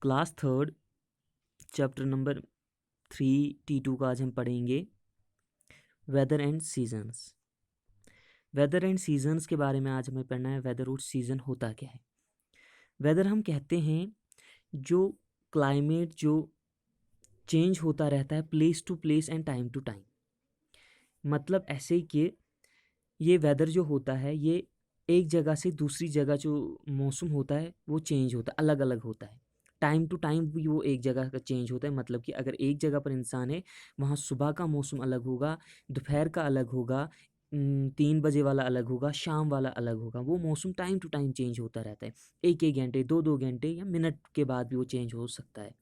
Class third chapter number 3 T2 का आज हम पढ़ेंगे weather and seasons. Weather and seasons के बारे में आज हमें पढ़ना है। वेदर और सीज़न होता क्या है। वेदर हम कहते हैं जो क्लाइमेट जो चेंज होता रहता है place to place and time to time. मतलब ऐसे कि ये वेदर जो होता है ये एक जगह से दूसरी जगह जो मौसम होता है वो चेंज होता है, अलग अलग होता है। टाइम टू टाइम भी वो एक जगह का चेंज होता है। मतलब कि अगर एक जगह पर इंसान है वहाँ सुबह का मौसम अलग होगा, दोपहर का अलग होगा, 3 बजे वाला अलग होगा, शाम वाला अलग होगा। वो मौसम टाइम टू टाइम चेंज होता रहता है। एक एक घंटे, दो दो घंटे या मिनट के बाद भी वो चेंज हो सकता है।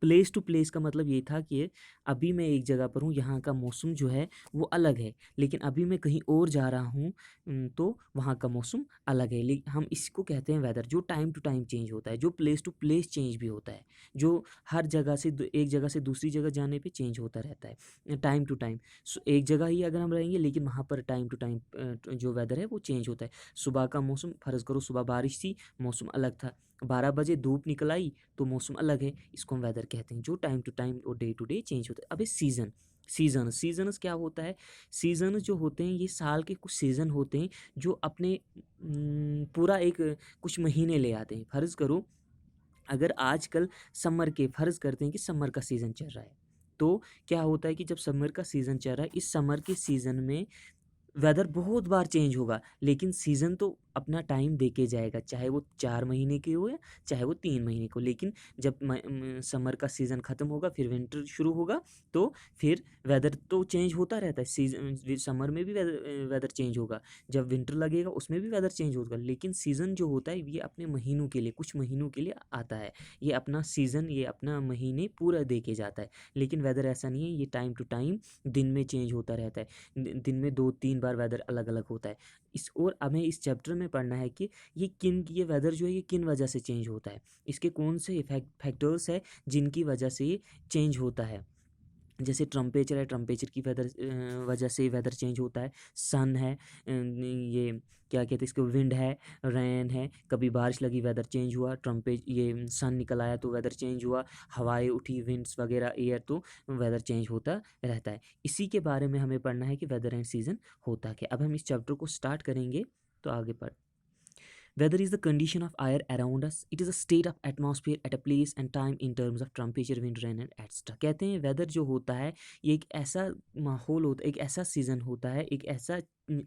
प्लेस टू प्लेस का मतलब ये था कि अभी मैं एक जगह पर हूँ, यहाँ का मौसम जो है वो अलग है, लेकिन अभी मैं कहीं और जा रहा हूँ तो वहाँ का मौसम अलग है। लेकिन हम इसको कहते हैं वेदर, जो टाइम टू टाइम चेंज होता है, जो प्लेस टू प्लेस चेंज भी होता है, जो हर जगह से एक जगह से दूसरी जगह जाने पे चेंज होता रहता है टाइम टू टाइम। एक जगह ही अगर हम रहेंगे लेकिन वहाँ पर टाइम टू टाइम जो वेदर है वो चेंज होता है। सुबह का मौसम, फ़र्ज़ करो सुबह बारिश थी, मौसम अलग था, 12 बजे धूप निकल आई तो मौसम अलग है। इसको हम वेदर कहते हैं, जो टाइम टू टाइम और डे टू डे चेंज होता है। अभी सीजन्स क्या होता है। सीजन्स जो होते हैं ये साल के कुछ सीज़न होते हैं जो अपने पूरा एक कुछ महीने ले आते हैं। फ़र्ज़ करो अगर आजकल समर के फ़र्ज़ करते हैं कि समर का सीज़न चल रहा है, तो क्या होता है कि जब समर का सीज़न चल रहा है, इस समर के सीज़न में वेदर बहुत बार चेंज होगा, लेकिन सीज़न तो अपना टाइम दे के जाएगा, चाहे वो 4 महीने की हो या चाहे वो 3 महीने को। लेकिन जब समर का सीज़न ख़त्म होगा फिर विंटर शुरू होगा, तो फिर वेदर तो चेंज होता रहता है। समर में भी वेदर चेंज होगा, जब विंटर लगेगा उसमें भी वेदर चेंज होगा। लेकिन सीज़न जो होता है ये अपने महीनों के लिए, कुछ महीनों के लिए आता है। ये अपना सीज़न, ये अपना महीने पूरा दे के जाता है। लेकिन वेदर ऐसा नहीं है, ये टाइम टू टाइम दिन में चेंज होता रहता है। दिन में 2-3 बार वेदर अलग-अलग होता है। और हमें इस चैप्टर में पढ़ना है कि ये वेदर जो है ये किन वजह से चेंज होता है। इसके कौन से फैक्टर्स है जिनकी वजह से ये चेंज होता है। जैसे टेम्परेचर है, टेम्परेचर की वजह से वेदर चेंज होता है। सन है, ये क्या कहते हैं इसको, विंड है, रेन है, कभी बारिश लगी वेदर चेंज हुआ, ये सन निकल आया तो वेदर चेंज हुआ, हवाएं उठी, विंड्स वगैरह, एयर, तो वेदर चेंज होता रहता है। इसी के बारे में हमें पढ़ना है कि वेदर एंड सीजन होता क्या। अब हम इस चैप्टर को स्टार्ट करेंगे, तो आगे पढ़। Weather is the condition of air around us. It is a state of atmosphere at a place and time in terms of temperature, wind, rain and etc. कहते हैं वेदर जो होता है ये एक ऐसा माहौल होता है, एक ऐसा सीज़न होता है, एक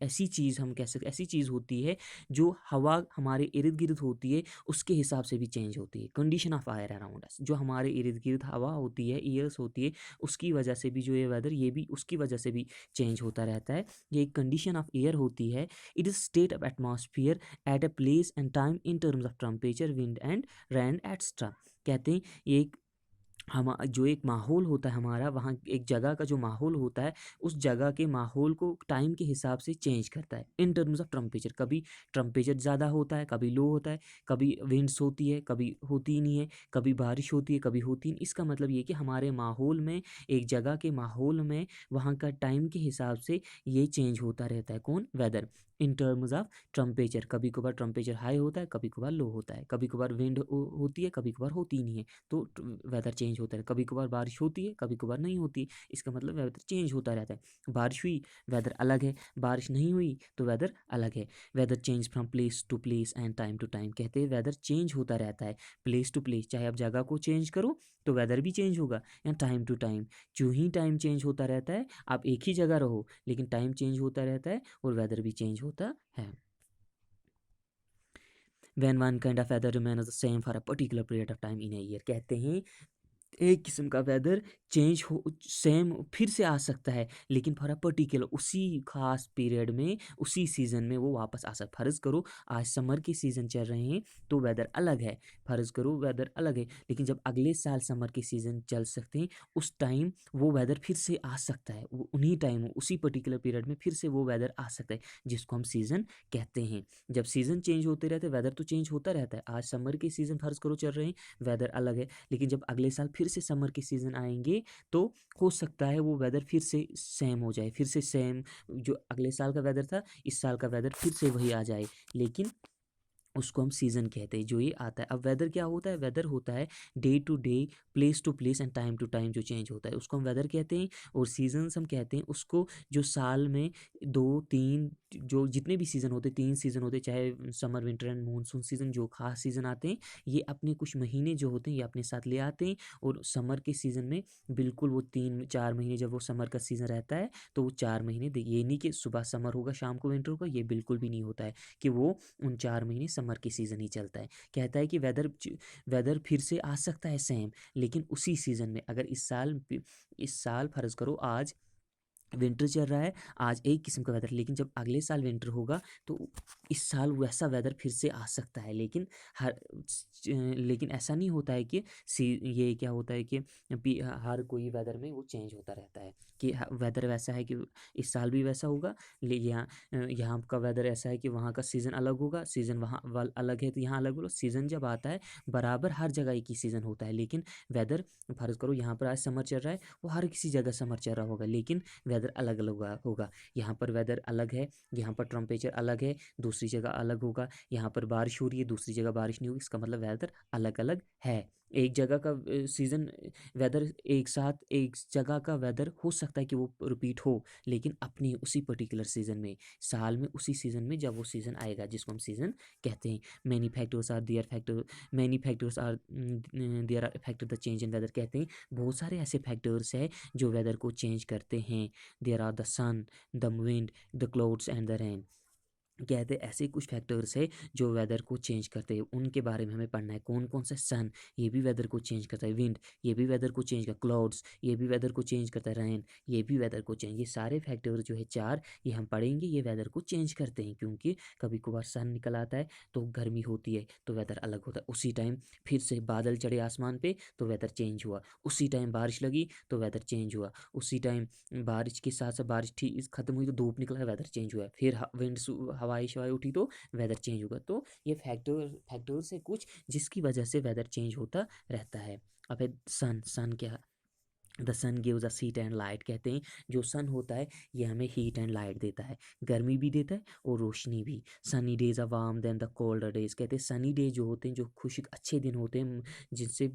ऐसी चीज़ हम कह सकते, ऐसी चीज़ होती है जो हवा हमारे इर्द गिर्द होती है उसके हिसाब से भी चेंज होती है। Condition of air around us, जो हमारे इर्द गिर्द हवा होती है, ईयर्स होती है, उसकी वजह से भी जो ये वेदर, ये भी उसकी वजह से भी चेंज होता रहता है। ये एक कंडीशन ऑफ एयर होती है। It is state of atmosphere at a place and time in terms of temperature, wind and ran extra. कहते हैं ये एक हम जो एक माहौल होता है हमारा, वहाँ एक जगह का जो माहौल होता है उस जगह के माहौल को टाइम के हिसाब से चेंज करता है इन टर्म्स ऑफ टेम्परेचर। कभी टेम्परेचर ज़्यादा होता है, कभी लो होता है, कभी विंड्स होती है, कभी होती ही नहीं है, कभी बारिश होती है, कभी होती नहीं। इसका मतलब ये कि हमारे माहौल में, एक जगह के माहौल में, वहाँ का टाइम के हिसाब से ये चेंज होता रहता है। कौन? Weather. In terms of temperature, कभी कभार टेम्परेचर हाई होता है, कभी कभार लो होता है, कभी कभार विंड होती है, कभी कभार होती नहीं है, तो वेदर चेंज होता है। कभी कभार बारिश होती है, कभी कभार नहीं होती, इसका मतलब वेदर चेंज होता रहता है। बारिश हुई, वेदर अलग है, बारिश नहीं हुई तो वेदर अलग है। Weather change from place to place and time to time. कहते हैं वेदर चेंज होता रहता है प्लेस टू प्लेस, चाहे आप जगह को चेंज करो तो वेदर भी चेंज होगा, या टाइम टू टाइम, जो ही टाइम चेंज होता रहता है। आप एक ही जगह रहो लेकिन टाइम चेंज होता रहता है और वेदर भी चेंज होता है। When one kind of weather remains the same for a particular period of time in a year, कहते हैं एक किस्म का वेदर चेंज हो, सेम फिर से आ सकता है, लेकिन फॉर अ पर्टिकुलर, उसी खास पीरियड में, उसी सीज़न में वो वापस आ सकता। फ़र्ज़ करो आज समर के सीज़न चल रहे हैं तो वेदर अलग है, फ़र्ज़ करो वेदर अलग है, लेकिन जब अगले साल समर के सीज़न चल सकते हैं उस टाइम वो वेदर फिर से आ सकता है। वो उन्हीं टाइम, उसी पर्टिकुलर पीरियड में फिर से वो वेदर आ सकता है, जिसको हम सीज़न कहते हैं। जब सीज़न चेंज होते रहते हैं वेदर तो चेंज होता रहता है। आज समर के सीज़न फ़र्ज़ करो चल रहे हैं, वेदर अलग है, लेकिन जब अगले साल फिर से समर के सीज़न आएंगे तो हो सकता है वो वेदर फिर से सेम हो जाए, फिर से सेम, जो अगले साल का वेदर था इस साल का वेदर फिर से वही आ जाए। लेकिन उसको हम सीज़न कहते हैं, जो ये आता है। अब वेदर क्या होता है? वेदर होता है day to day, place to place and time to time जो चेंज होता है, उसको हम वेदर कहते हैं। और सीजन्स हम कहते हैं उसको जो साल में 2-3 जो जितने भी सीज़न होते हैं, 3 सीज़न होते हैं, चाहे summer, winter and monsoon season, जो खास सीज़न आते हैं, ये अपने कुछ महीने जो होते हैं ये अपने साथ ले आते हैं। और समर के सीज़न में बिल्कुल वो 3-4 महीने जब वो समर का सीज़न रहता है, तो वो 4 महीने ये नहीं कि सुबह समर होगा शाम को विंटर होगा, ये बिल्कुल भी नहीं होता है कि वो उन 4 महीने समर की सीज़न ही चलता है। कहता है कि वेदर फिर से आ सकता है सेम, लेकिन उसी सीज़न में। अगर इस साल फ़र्ज़ करो आज विंटर चल रहा है, आज एक किस्म का वेदर, लेकिन जब अगले साल विंटर होगा तो इस साल वैसा वेदर फिर से आ सकता है। लेकिन ऐसा नहीं होता है कि ये क्या होता है कि हर कोई वेदर में वो चेंज होता रहता है कि वेदर वैसा है कि इस साल भी वैसा होगा। यहाँ का वेदर ऐसा है कि वहाँ का सीज़न अलग होगा, सीज़न वहाँ अलग है तो यहाँ अलग होगा। सीज़न जब आता है बराबर हर जगह एक ही सीज़न होता है, लेकिन वेदर फ़र्ज़ करो यहाँ पर आज समर चल रहा है, वो हर किसी जगह समर चल रहा होगा, लेकिन वेदर अलग अलग होगा। यहाँ पर वेदर अलग है, यहाँ पर टेम्परेचर अलग है, दूसरी जगह अलग होगा। यहाँ पर बारिश हो रही है, दूसरी जगह बारिश नहीं होगी, इसका मतलब वेदर अलग अलग है। एक जगह का सीज़न वेदर एक साथ एक जगह का वेदर हो सकता है कि वो रिपीट हो, लेकिन अपनी उसी पर्टिकुलर सीज़न में, साल में उसी सीज़न में जब वो सीज़न आएगा, जिसको हम सीज़न कहते हैं। Many factors are there are factor the change in weather, कहते हैं बहुत सारे ऐसे फैक्टर्स हैं जो वेदर को चेंज करते हैं। There are the sun, the wind, the clouds and the rain. कहते हैं ऐसे कुछ फैक्टर्स है जो वेदर को चेंज करते हैं, उनके बारे में हमें पढ़ना है। कौन कौन सा? सन, ये भी वेदर को चेंज करता है। विंड, ये भी वेदर को चेंज करता है। क्लाउड्स, ये भी वेदर को चेंज करता है। रेन, ये भी वेदर को चेंज, ये सारे फैक्टर जो है 4, ये हम पढ़ेंगे, ये वेदर को चेंज करते हैं। क्योंकि कभी कभार सन निकल आता है तो गर्मी होती है तो वेदर अलग होता है, उसी टाइम फिर से बादल चढ़े आसमान पे तो वेदर चेंज हुआ, उसी टाइम बारिश लगी तो वेदर चेंज हुआ, उसी टाइम बारिश के साथ साथ बारिश ठीक ख़त्म हुई तो धूप निकला, वेदर चेंज हुआ, फिर विंड हवाई शवाई उठी तो वेदर चेंज होगा। तो ये फैक्टर्स है कुछ जिसकी वजह से वेदर चेंज होता रहता है। अब है सन क्या? The sun gives us heat and light, कहते हैं जो सन होता है ये हमें हीट एंड लाइट देता है, गर्मी भी देता है और रोशनी भी। Sunny days are warm then the colder days, कहते हैं सनी डे जो होते हैं, जो खुशक अच्छे दिन होते हैं, जिनसे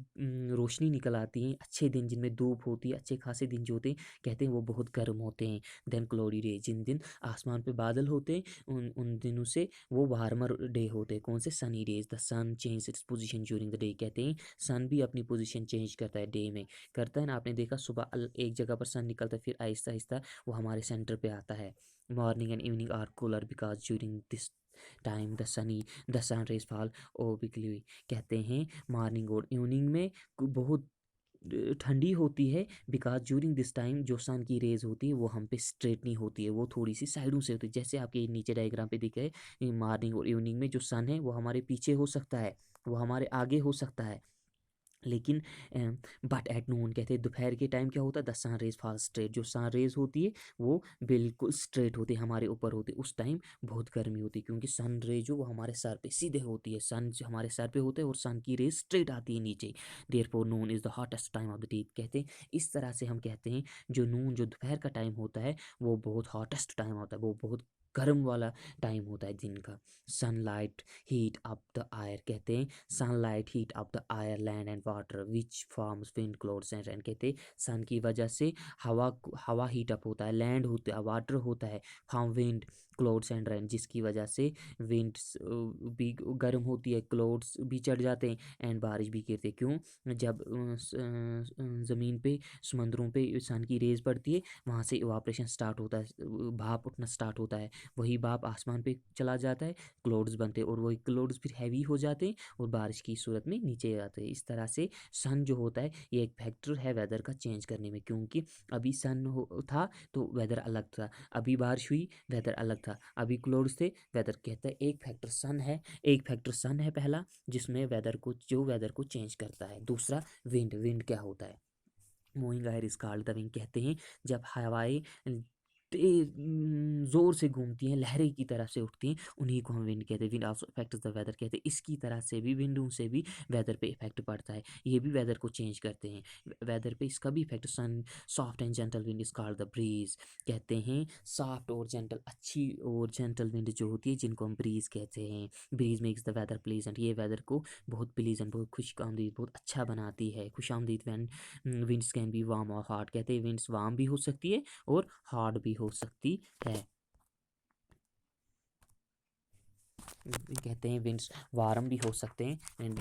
रोशनी निकल आती है, अच्छे दिन जिनमें धूप होती है, अच्छे खासे दिन जो होते हैं, कहते हैं वो बहुत गर्म होते हैं। देन क्लोडी डे, जिन दिन आसमान पे बादल होते हैं, उन दिनों से वो वार्मर डे होते हैं। कौन से? Sunny days. The sun change its position during the day, कहते हैं सन भी अपनी पोजिशन चेंज करता है डे में, करता है ना। आपने देखा सुबह एक जगह पर सन निकलता है, फिर आहिस्ता आहिस्ता वो हमारे सेंटर पे आता है। Morning and evening are cooler because during this time the sun rays fall obliquely, कहते हैं मॉर्निंग और इवनिंग में बहुत ठंडी होती है, बिकॉज ड्यूरिंग दिस टाइम जो सन की रेज होती है वो हम पे स्ट्रेट नहीं होती है, वो थोड़ी सी साइडों से होती है। जैसे आपके नीचे डायग्राम पे दिख रहा है, मॉर्निंग और इवनिंग में जो सन है वो हमारे पीछे हो सकता है, वो हमारे आगे हो सकता है, लेकिन बट एट नून, कहते हैं दोपहर के टाइम क्या होता है? The sun rays fall straight, जो सन रेज होती है वो बिल्कुल स्ट्रेट होती है, हमारे ऊपर होती है। उस टाइम बहुत गर्मी होती है क्योंकि सन रेज जो वो हमारे सर पे सीधे होती है, सन जो हमारे सर पे होते हैं और सन की रेज स्ट्रेट आती है नीचे। Therefore Noon is the hottest time of the day, कहते हैं इस तरह से हम कहते हैं जो नून जो दोपहर का टाइम होता है वो बहुत हॉटेस्ट टाइम होता है, वो बहुत गर्म वाला टाइम होता है दिन का। Sunlight heat up the air, कहते हैं sunlight heat up the air land and water which forms wind clouds and rain, कहते हैं सन की वजह से हवा हीट अप होता है, लैंड होता है, वाटर होता है, form wind clouds and rain, जिसकी वजह से विंड भी गर्म होती है, क्लाउड्स भी चढ़ जाते हैं एंड बारिश भी गिरती है। क्यों? जब ज़मीन पे समंदरों पे सन की रेज पड़ती है, वहाँ से इवापोरेशन स्टार्ट होता है, भाप उठना स्टार्ट होता है, वही भाप आसमान पे चला जाता है, क्लाउड्स बनते हैं और वही क्लाउड्स फिर हैवी हो जाते हैं और बारिश की सूरत में नीचे आते हैं। इस तरह से सन जो होता है ये एक फैक्टर है वेदर का चेंज करने में, क्योंकि अभी सन था तो वेदर अलग था, अभी बारिश हुई वेदर अलग था, अभी क्लाउड्स थे वेदर, कहता है एक फैक्टर सन है, एक फैक्टर सन है पहला जिसमें वेदर को चेंज करता है। दूसरा विंड क्या होता है? Moving air is called the wind, कहते हैं जब हवाएं ज़ोर से घूमती हैं, लहरें की तरह से उठती हैं, उन्हीं को हम विंड कहते हैं। Wind also affects the weather कहते हैं। इसकी तरह से भी विंडों से भी वेदर पे इफेक्ट पड़ता है, ये भी वेदर को चेंज करते हैं। वेदर पे इसका भी effect sun soft and gentle wind is called the breeze कहते हैं। सॉफ्ट और जेंटल, अच्छी और जेंटल विंड जो होती है जिनको हम ब्रीज कहते हैं। Breeze makes the weather pleasant, ये वेदर को बहुत प्लीजेंट, बहुत खुशआमदीद, बहुत अच्छा बनाती है, खुशामदीद। विंड्स कैन बी वार्म और हॉट कहते हैं विंड्स वार्म भी हो सकती है और हार्ड भी हो सकती है। कहते हैं विंड्स वार्म भी हो सकते हैं एंड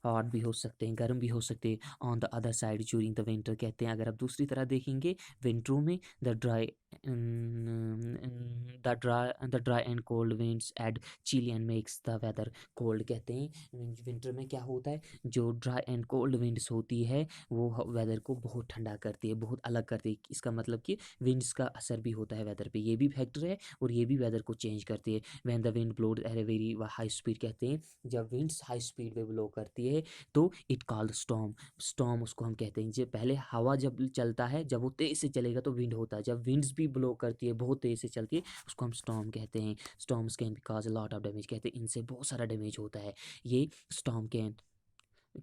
हॉट भी हो सकते हैं, गर्म भी हो सकते हैं। On the other side during the winter कहते हैं, अगर आप दूसरी तरह देखेंगे विंटरों में the dry and cold winds add chilly and makes the weather cold कहते हैं। विंटर में क्या होता है, जो ड्राई एंड कोल्ड विंड्स होती है वो वेदर को बहुत ठंडा करती है, बहुत अलग करती है। इसका मतलब कि विंड्स का असर भी होता है वेदर पे, ये भी फैक्टर है और ये भी वेदर को चेंज करती है। When the wind blowed at a very high speed कहते हैं, जब विंड्स हाई स्पीड पे ब्लो करती है तो इट कॉल्ड स्टॉर्म। स्टॉर्म उसको हम कहते हैं, जब पहले हवा जब चलता है, जब वो तेज से चलेगा तो विंड होता है, जब विंड्स भी ब्लो करती है बहुत तेज से चलती है उसको हम स्टॉर्म कहते हैं। Storms can be cause a lot of damage कहते हैं, इनसे बहुत सारा डैमेज होता है। ये स्टॉर्म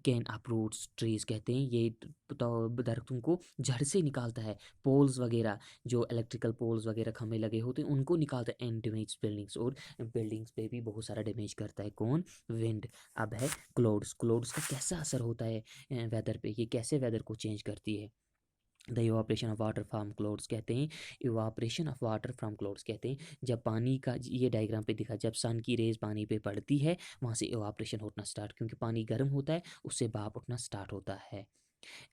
कैन अप्रूट्स ट्रीज कहते हैं, ये दरख्तों को जड़ से निकालता है। पोल्स वगैरह, जो इलेक्ट्रिकल पोल्स वगैरह खंभे लगे होते हैं उनको निकालता है एंड डैमेज बिल्डिंग्स, और बिल्डिंग्स पे भी बहुत सारा डैमेज करता है। कौन? विंड। अब है क्लाउड्स। क्लाउड्स का कैसा असर होता है वेदर पे, ये कैसे वेदर को चेंज करती है। The evaporation of water from clouds कहते हैं, evaporation of water from clouds कहते हैं, जब पानी का, ये डायग्राम पे दिखा, जब सन की रेज पानी पे पड़ती है वहाँ से इवापरेशन होना स्टार्ट, क्योंकि पानी गर्म होता है उससे भाप उठना स्टार्ट होता है।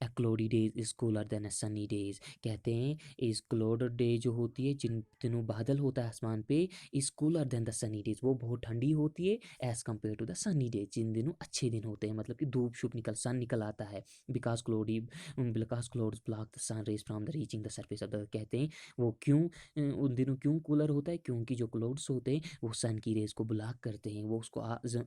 A cloudy days is cooler than a sunny days कहते हैं, इस क्लोड डे जो होती है, जिन दिनों बादल होता है आसमान पे, is cooler than the sunny days, वो बहुत ठंडी होती है as compare to the sunny days, जिन दिनों अच्छे दिन होते हैं, मतलब कि धूप शुप सन निकल आता है। Because clouds block the sun rays from the reaching the surface of the कहते हैं, वो क्यों उन दिनों क्यों कूलर होता है, क्योंकि जो क्लोड्स होते हैं वो सन की रेज को ब्लॉक करते हैं, वो उसको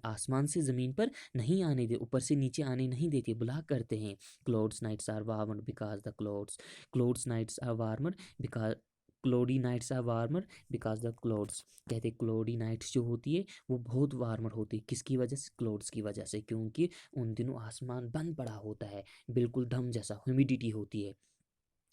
आसमान से ज़मीन पर नहीं आने दे, ऊपर से नीचे आने नहीं देते, ब्लॉक करते हैं। Clouds nights are warmer because the clouds nights are warmer because cloudy nights are warmer because the clouds कहते हैं, क्लोडी नाइट्स जो होती है वो बहुत वार्मर होती है, किसकी वजह से? क्लाउड्स की वजह से, क्योंकि उन दिनों आसमान बंद पड़ा होता है, बिल्कुल दम जैसा ह्यूमिडिटी होती है।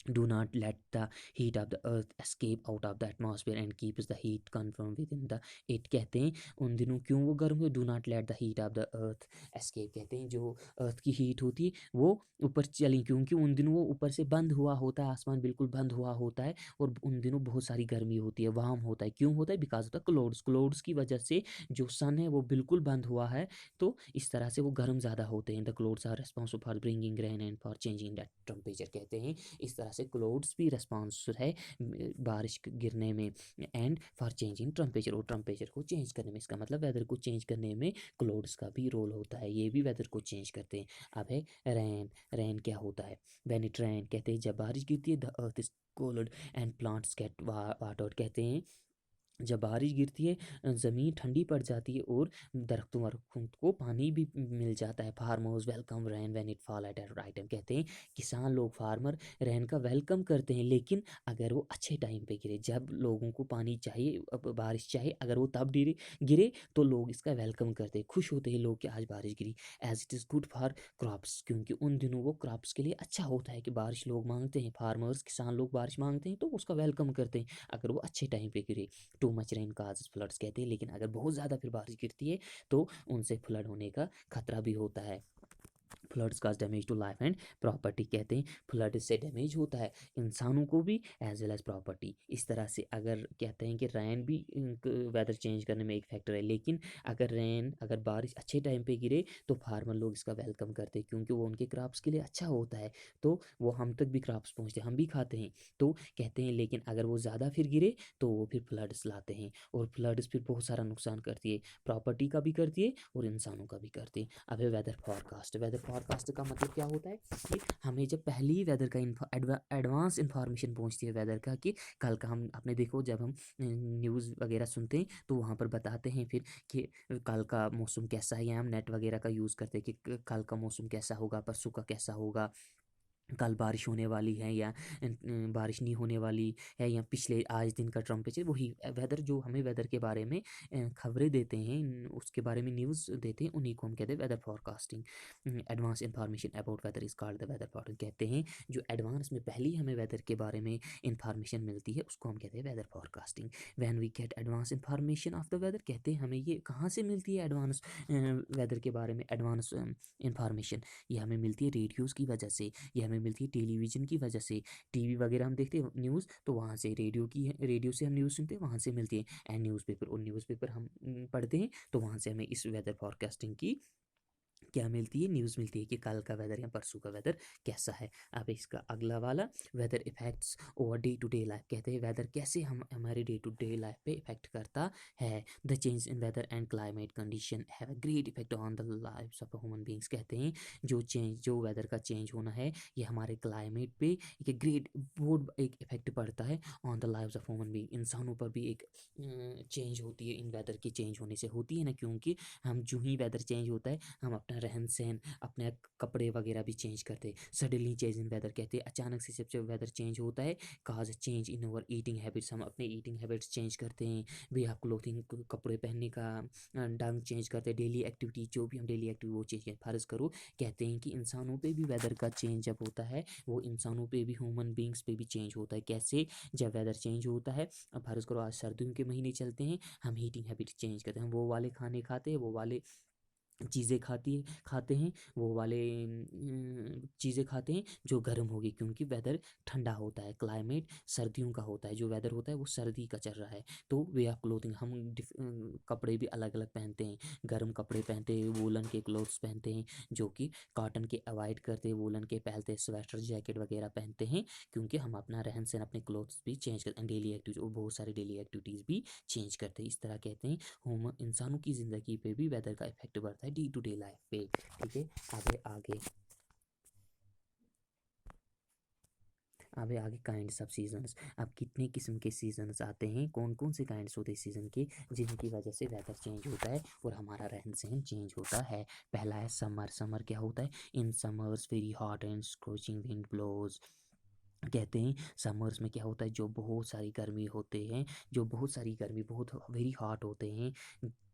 Do not let the heat of the earth escape out of the atmosphere and keeps the heat confirmed within the it कहते हैं, उन दिनों क्यों वो गर्म हुए? Do not let the heat of the earth escape कहते हैं, जो अर्थ की हीट होती है वो ऊपर चली, क्योंकि उन दिनों वो ऊपर से बंद हुआ होता है, आसमान बिल्कुल बंद हुआ होता है और उन दिनों बहुत सारी गर्मी होती है, वार्म होता है। क्यों होता है? Because of the clouds. Clouds की वजह से जो सन है वो बिल्कुल बंद हुआ है, तो इस तरह से वो गर्म ज़्यादा होते हैं। The clouds are responsible for bringing rain and for changing that temperature कहते हैं, इस तरह से क्लाउड्स भी रिस्पॉन्स है बारिश गिरने में एंड फॉर चेंजिंग टेम्परेचर, और टेम्परेचर को चेंज करने में, इसका मतलब वेदर को चेंज करने में क्लाउड्स का भी रोल होता है, ये भी वेदर को चेंज करते हैं। अब है रैन। रैन क्या होता है? व्हेन इट रैन कहते हैं, जब बारिश गिरती है, the earth is cold and plants get watered कहते हैं, जब बारिश गिरती है ज़मीन ठंडी पड़ जाती है और दरख्तों वरख्तों को पानी भी मिल जाता है। Farmers welcome rain when it fall eight right time कहते हैं, किसान लोग, फार्मर रेन का वेलकम करते हैं, लेकिन अगर वो अच्छे टाइम पे गिरे, जब लोगों को पानी चाहिए, बारिश चाहिए, अगर वो तब गिरे गिरे तो लोग इसका वेलकम करते हैं, खुश होते हैं लोग कि आज बारिश गिरी। As it is good for crops, क्योंकि उन दिनों वो क्रॉप्स के लिए अच्छा होता है कि बारिश लोग मांगते हैं, फार्मर्स किसान लोग बारिश मांगते हैं तो उसका वेलकम करते हैं अगर वो अच्छे टाइम पे गिरे। Too much rain causes floods कहते हैं, लेकिन अगर बहुत ज़्यादा फिर बारिश गिरती है तो उनसे फ्लड होने का खतरा भी होता है। Floods cause damage to life and property कहते हैं, फ्लड से डैमेज होता है इंसानों को भी एज वेल एज प्रॉपर्टी। इस तरह से अगर कहते हैं कि रैन भी वेदर चेंज करने में एक फैक्टर है, लेकिन अगर बारिश अच्छे टाइम पे गिरे तो फार्मर लोग इसका वेलकम करते हैं, क्योंकि वो उनके क्रॉप्स के लिए अच्छा होता है, तो वो हम तक भी क्रॉप्स पहुँचते हैं, हम भी खाते हैं, तो कहते हैं। लेकिन अगर वो ज़्यादा फिर गिरे तो वो फिर फ्लड्स लाते हैं, और फ्लड्स फिर बहुत सारा नुकसान करती है, प्रॉपर्टी का भी करती है और इंसानों का भी करती है। अब है वेदर फॉरकास्ट। वेदर फॉरकास्ट का मतलब क्या होता है कि हमें जब पहले ही वेदर का एडवांस इंफॉर्मेशन पहुंचती है वेदर का, कि कल का, हम आपने देखो जब हम न्यूज़ वगैरह सुनते हैं तो वहाँ पर बताते हैं फिर कि कल का मौसम कैसा है, या हम नेट वगैरह का यूज़ करते हैं कि कल का मौसम कैसा होगा, परसों का कैसा होगा, कल बारिश होने वाली है या बारिश नहीं होने वाली है, या पिछले आज दिन का टेम्परेचर, वही वेदर जो हमें वेदर के बारे में खबरें देते हैं, उसके बारे में न्यूज़ देते हैं, उन्हीं को हम कहते हैं weather forecasting. Advance information about weather is called the weather forecast, कहते हैं जो एडवांस में पहले ही हमें वेदर के बारे में इंफॉर्मेशन मिलती है उसको हम कहते हैं weather forecasting. When we get advance information of the weather, कहते हैं हमें ये कहाँ से मिलती है एडवांस वेदर के बारे में एडवांस इंफॉर्मेशन, ये हमें मिलती है रेडियोज़ की वजह से, ये हमें मिलती है टेलीविज़न की वजह से। टीवी वगैरह हम देखते हैं न्यूज़ तो वहाँ से, रेडियो से हम न्यूज़ सुनते हैं वहाँ से मिलती है, एंड न्यूज़पेपर, और न्यूज़पेपर हम पढ़ते हैं तो वहाँ से हमें इस वेदर फोरकास्टिंग की क्या मिलती है, न्यूज़ मिलती है कि कल का वेदर या परसों का वेदर कैसा है। अब इसका अगला वाला, weather effects over day to day life, कहते हैं वेदर कैसे हमारे डे टू डे लाइफ पे इफेक्ट करता है। The change in weather and climate condition have a great effect on the lives of human beings, कहते हैं जो वेदर का चेंज होना है ये हमारे क्लाइमेट पे एक ग्रेट बहुत एक इफेक्ट पड़ता है on the lives of human being, इंसानों पर भी एक चेंज होती है इन वेदर के चेंज होने से, होती है ना, क्योंकि हम जो ही वेदर चेंज होता है हम अपना रहन सहन, अपने कपड़े वगैरह भी चेंज करते हैं। सडनली चेंज इन वेदर, कहते हैं अचानक से जब वेदर चेंज होता है, cause change in our eating habits, हम अपने ईटिंग हैबिट्स चेंज करते हैं। वे आप क्लोथिंग, कपड़े पहनने का ढंग चेंज करते हैं। डेली एक्टिविटी जो भी हम डेली एक्टिविटी वो चेंज करें। फर्ज करो, कहते हैं कि इंसानों पे भी वेदर का चेंज जब होता है वो इंसानों पे भी, ह्यूमन बींग्स पे भी चेंज होता है। कैसे? जब वेदर चेंज होता है, अब फर्ज करो आज सर्दियों के महीने चलते हैं, हम हीटिंग हैबिट चेंज करते हैं, हम वो वाले खाने खाते हैं, वो वाले चीज़ें खाते हैं, वो वाले चीज़ें खाते हैं जो गर्म होगी, क्योंकि वेदर ठंडा होता है, क्लाइमेट सर्दियों का होता है, जो वेदर होता है वो सर्दी का चल रहा है। तो वे आर क्लोथिंग, हम कपड़े भी अलग अलग पहनते हैं, गर्म कपड़े पहनते हैं, वूलन के क्लोथ्स पहनते हैं, जो कि कॉटन के अवॉइड करते हैं, वूलन के पहनते हैं, स्वेटर जैकेट वगैरह पहनते हैं, क्योंकि हम अपना रहन सहन, अपने क्लोथ्स भी चेंज करते हैं, डेली एक्टिविटीज और बहुत सारी डेली एक्टिविटीज़ भी चेंज करते हैं। इस तरह कहते हैं हम इंसानों की ज़िंदगी पे भी वेदर का इफेक्ट पड़ता है डे टू डे लाइफ पे। ठीक है, आगे आगे आगे काइंड्स ऑफ सीजन्स, अब कितने किस्म के सीजन्स आते हैं, कौन कौन से काइंड्स होते हैं सीजन के, जिनकी वजह से वेदर चेंज होता है और हमारा रहन सहन चेंज होता है। पहला है समर। समर क्या होता है? In summers very hot and scorching wind blows, कहते हैं समर्स में क्या होता है, जो बहुत सारी गर्मी होते हैं, जो बहुत सारी गर्मी, बहुत वेरी हॉट होते हैं,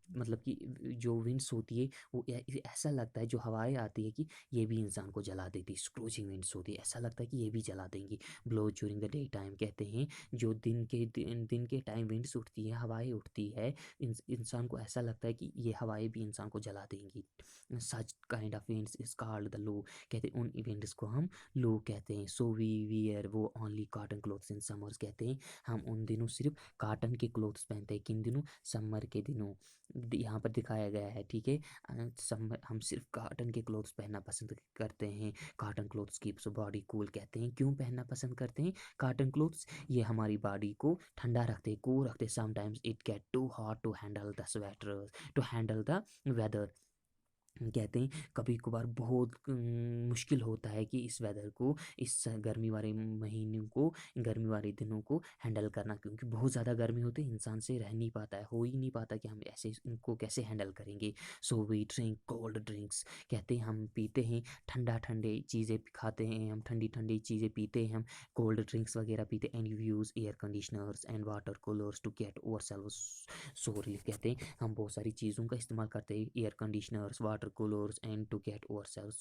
मतलब कि जो विंड्स होती है वो ऐसा लगता है, जो हवाएं आती है कि ये भी इंसान को जला देती, स्क्रोचिंग विंड्स होती है, ऐसा लगता है कि ये भी जला देंगी। Blow during the day time, कहते हैं जो दिन के टाइम विंड्स उठती है, हवाएं उठती है, इंसान को ऐसा लगता है कि ये हवाएं भी इंसान को जला देंगी। Such kind of winds is called the low, कहते हैं उन विंड्स को हम लो कहते हैं। सो वी वियर वो only cotton clothes in summers, कहते हैं हम उन दिनों सिर्फ कॉटन के क्लोथ्स पहनते हैं। किन दिनों? समर के दिनों, यहाँ पर दिखाया गया है। ठीक है, समर हम सिर्फ कॉटन के क्लोथ्स पहनना पसंद करते हैं। Cotton clothes keeps body cool, कहते हैं क्यों पहनना पसंद करते हैं कॉटन क्लोथ्स? ये हमारी बॉडी को ठंडा रखते, कूल रखते। Sometimes it get too hot to handle the sweaters, to handle the weather, कहते हैं कभी कभार बहुत मुश्किल होता है कि इस वेदर को, इस गर्मी वाले महीनों को, गर्मी वाले दिनों को हैंडल करना, क्योंकि बहुत ज़्यादा गर्मी होती है, इंसान से रह नहीं पाता है, हो ही नहीं पाता कि हम ऐसे इनको कैसे हैंडल करेंगे। So we drink cold drinks, कहते हैं हम पीते हैं ठंडी चीज़ें खाते हैं, हम ठंडी ठंडी चीज़ें पीते हैं, हम कोल्ड ड्रिंक्स वगैरह पीते हैं। And you use air conditioners and water coolers to get ourselves so relief, कहते हैं हम बहुत सारी चीज़ों का इस्तेमाल करते हैं, air conditioners, water coolers and to get ourself,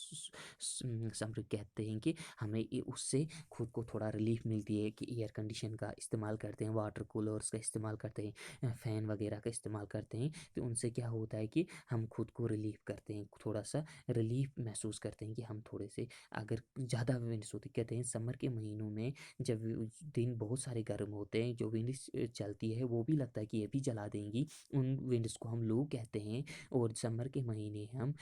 कहते हैं कि हमें उससे खुद को थोड़ा रिलीफ मिलती है कि एयर कंडीशन का इस्तेमाल करते हैं, वाटर कूलर्स का इस्तेमाल करते हैं, फ़ैन वगैरह का इस्तेमाल करते हैं, तो उनसे क्या होता है कि हम खुद को रिलीफ करते हैं, थोड़ा सा रिलीफ महसूस करते हैं कि हम थोड़े से, अगर ज़्यादा विंड्स होती, कहते हैं समर के महीनों में जब दिन बहुत सारे गर्म होते हैं, जो विंड्स चलती है वो भी लगता है कि ये भी जला देंगी, उन विंड्स को हम लो कहते हैं। और समर के महीने हम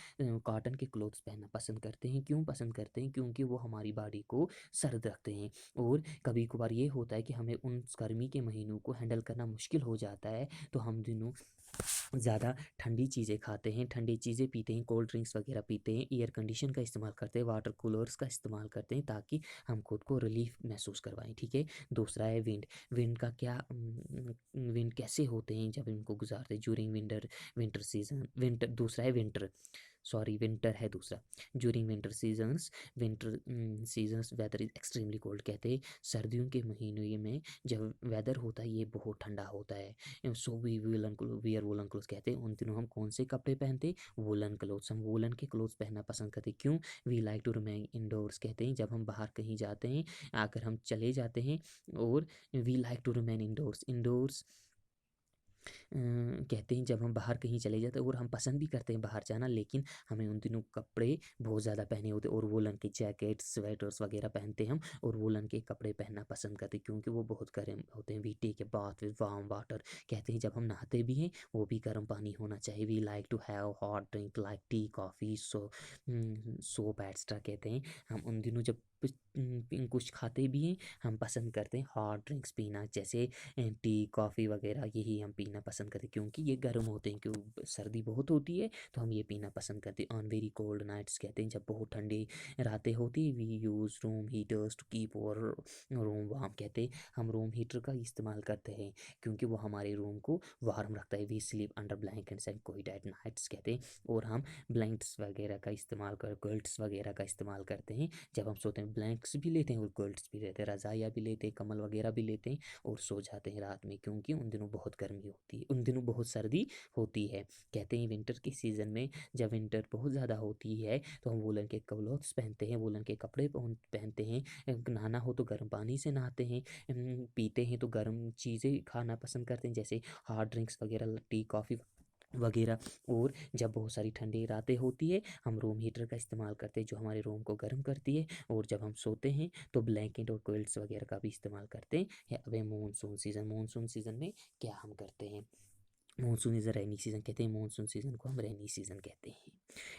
कॉटन के क्लोथ्स पहनना पसंद करते हैं। क्यों पसंद करते हैं? क्योंकि वो हमारी बॉडी को सर्द रखते हैं। और कभी कभार ये होता है कि हमें उन गर्मी के महीनों को हैंडल करना मुश्किल हो जाता है, तो हम दिनों ज़्यादा ठंडी चीज़ें खाते हैं, ठंडी चीज़ें पीते हैं, कोल्ड ड्रिंक्स वगैरह पीते हैं, एयर कंडीशन का इस्तेमाल करते हैं, वाटर कूलर्स का इस्तेमाल करते हैं, ताकि हम खुद को रिलीफ महसूस करवाएं। ठीक है, दूसरा है विंड। विंड का क्या, विंड कैसे होते हैं जब इनको गुजारते हैं? ड्यूरिंग विंटर सीजन, विंटर, दूसरा है विंटर, सॉरी विंटर है दूसरा। During winter seasons weather is extremely cold, कहते हैं सर्दियों के महीनों में जब वेदर होता है ये बहुत ठंडा होता है। So we wear woollen clothes, कहते हैं उन दिनों हम कौन से कपड़े पहनते, वूलन क्लोथ्स, हम वूलन के क्लोथ्स पहनना पसंद करते। क्यों, we like to remain indoors, कहते हैं जब हम बाहर कहीं जाते हैं, अगर हम चले जाते हैं, और we like to remain indoors, indoors कहते हैं जब हम बाहर कहीं चले जाते हैं, और हम पसंद भी करते हैं बाहर जाना, लेकिन हमें उन दिनों कपड़े बहुत ज़्यादा पहने होते और वूलन के जैकेट्स स्वेटर्स वगैरह पहनते हम, और वूलन के कपड़े पहनना पसंद करते क्योंकि वो बहुत गर्म होते हैं। We take a bath with warm water, कहते हैं जब हम नहाते भी हैं वो भी गर्म पानी होना चाहिए। We like to have hot drink like tea coffee soup extra, कहते हैं हम उन दिनों जब कुछ खाते भी हैं हम पसंद करते हैं हॉट ड्रिंक्स पीना, जैसे टी कॉफ़ी वगैरह, यही हम पीना पसंद करते हैं क्योंकि ये गर्म होते हैं, क्यों सर्दी बहुत होती है तो हम ये पीना पसंद करते हैं। ऑन वेरी कोल्ड नाइट्स, कहते हैं जब बहुत ठंडी रातें होती है, we use room heaters to keep our room warm, कहते हैं हम रूम हीटर का इस्तेमाल करते हैं क्योंकि वो हमारे रूम को वार्म रखता है। We sleep under blankets and cold at nights, कहते हैं और हम ब्लैंक्स वगैरह का इस्तेमाल क्विल्ट्स वगैरह का इस्तेमाल करते हैं जब हम सोते हैं। ब्लैंक्स भी लेते हैं और क्विल्ट्स भी लेते हैं, रज़ाइयाँ भी लेते हैं, कम्बल वगैरह भी लेते हैं और सो जाते हैं रात में, क्योंकि उन दिनों बहुत गर्मी होती है, उन दिनों बहुत सर्दी होती है। कहते हैं विंटर के सीज़न में जब विंटर बहुत ज़्यादा होती है तो हम वूलन के क्लोथ्स पहनते हैं, वूलन के कपड़े पहनते हैं। नहाना हो तो गर्म पानी से नहाते हैं, पीते हैं तो गर्म चीज़ें खाना पसंद करते हैं जैसे हार्ड ड्रिंक्स वगैरह, टी कॉफ़ी वगैरह। और जब बहुत सारी ठंडी रातें होती है हम रूम हीटर का इस्तेमाल करते हैं जो हमारे रूम को गर्म करती है, और जब हम सोते हैं तो ब्लैंकेट और क्विल्ट्स वगैरह का भी इस्तेमाल करते हैं। अब मानसून सीज़न में क्या हम करते हैं, monsoon is a rainy season, कहते हैं मानसून सीज़न को हम रेनी सीज़न कहते हैं।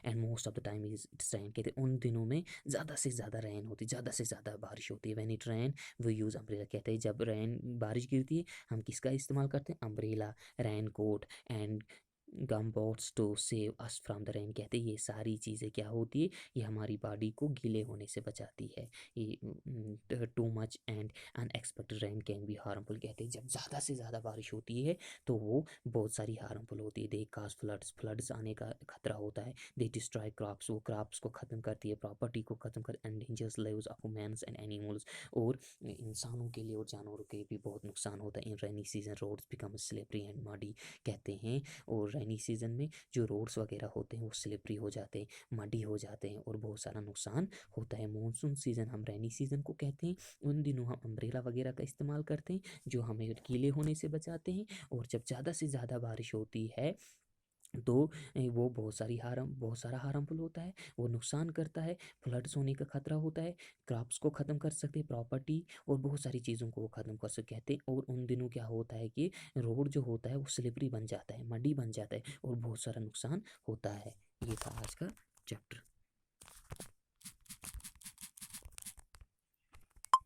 And most of the time is it's rain, कहते हैं उन दिनों में ज़्यादा से ज़्यादा रेन होती है, ज़्यादा से ज़्यादा बारिश होती है। When it rain we use umbrella, कहते हैं जब रेन बारिश गिरती है हम किसका इस्तेमाल करते हैं, umbrella, raincoat and gum boots to save us from the rain, कहते हैं ये सारी चीज़ें क्या होती है, ये हमारी बॉडी को गीले होने से बचाती है। ये too much and unexpected rain can be harmful, कहते हैं जब ज़्यादा से ज़्यादा बारिश होती है तो वो बहुत सारी हार्मफुल होती है। दे काज फ्लड्स आने का खतरा होता है। दे डिस्ट्रॉय क्रॉप्स, वो क्रॉप्स को ख़त्म करती है, प्रॉपर्टी को ख़त्म कर, endangers lives of humans and animals, और इंसानों के लिए और जानवरों के लिए भी बहुत नुकसान होता है। In rainy season roads become slippery and muddy, कहते हैं और रेनी सीजन में जो रोड्स वगैरह होते हैं वो स्लिपरी हो जाते हैं, मडी हो जाते हैं और बहुत सारा नुकसान होता है। मानसून सीज़न हम रेनी सीज़न को कहते हैं, उन दिनों हम अम्ब्रेला वगैरह का इस्तेमाल करते हैं जो हमें गीले होने से बचाते हैं। और जब ज़्यादा से ज़्यादा बारिश होती है तो वो बहुत सारा हार्मफुल होता है, वो नुकसान करता है, फ्लड्स होने का खतरा होता है, क्रॉप्स को ख़त्म कर सकते हैं, प्रॉपर्टी और बहुत सारी चीज़ों को वो ख़त्म कर सकते कहते हैं। और उन दिनों क्या होता है कि रोड जो होता है वो स्लिपरी बन जाता है, मडी बन जाता है और बहुत सारा नुकसान होता है। ये था आज का चैप्टर।